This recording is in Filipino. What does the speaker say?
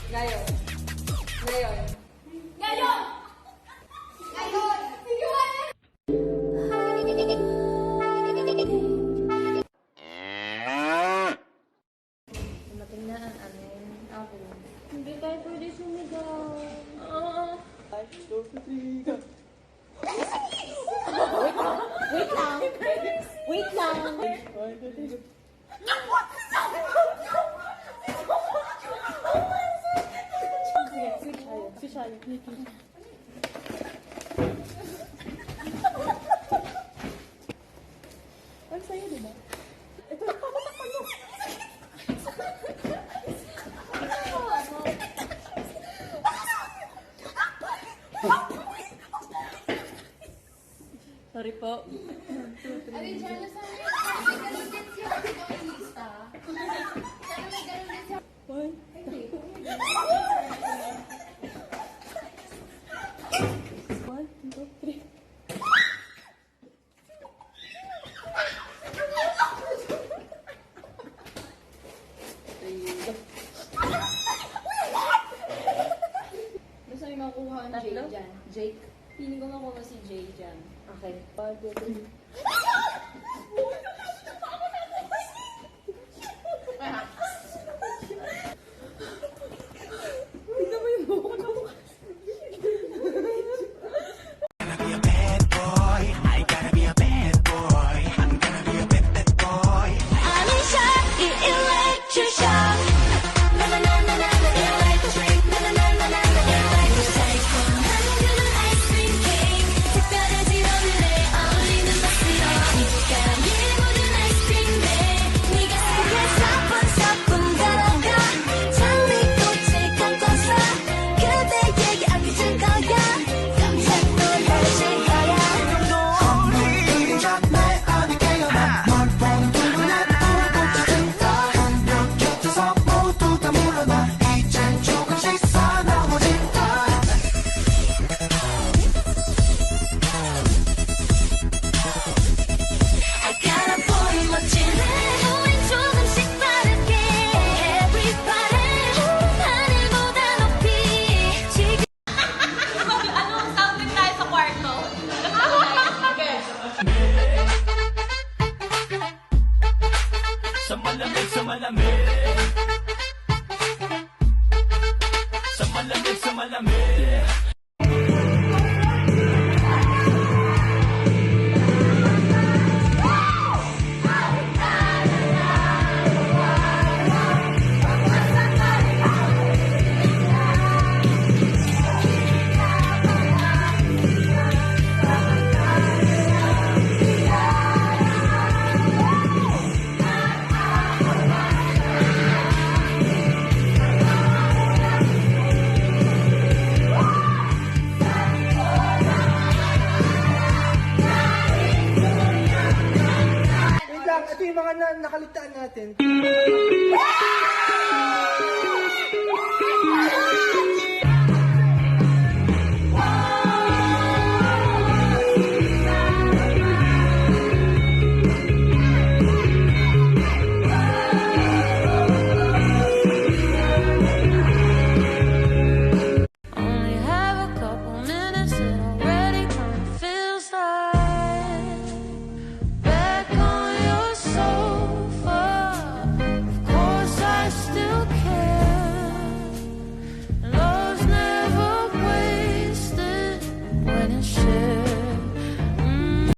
Ngayon. Ngayon. Ngayon! Ngayon! Sige mo na! Dumating na ang amin. Ako. Hindi tayo pwede sumigaw. Oo. Wait lang. Wait lang. Switch tayo. Ang sayo, diba? Ito, papatakpan mo. Sorry po. Ariana, sana may ganun din siya. May lista. Sana may ganun din siya. One. Hindi. One, two, three. Gusto niyo makuha ang Jake Tatlo? dyan. Jake. Piling ko makuha si Jake dyan. Okay. One, two, three. Tignan mo yung buhok ko. I'm in shock, electric shock. Na na na na na na electric. Na na na na na na electric. 한국은 ice cream cake. 특별해진 오늘의 어울리는 박스로 네가 모든 ice cream 배. 네가 속에 사뿐사뿐 걸어가. 장미꽃을 감고서 그대에게 안겨줄 거야. 깜짝 놀라실 거야. I gotta boy 멋지네 우린 조금씩 빠르게 Everybody 하늘보다 높이 지금 Anong sound tayo sa kwarto? Sa malamig, sa malamig. Sa malamig, sa malamig. Wait lang, ito yung mga nakaligtaan natin. Only have a couple minutes and already kinda feels like back on your sofa. Of course I still care. Love's never wasted when it's shared.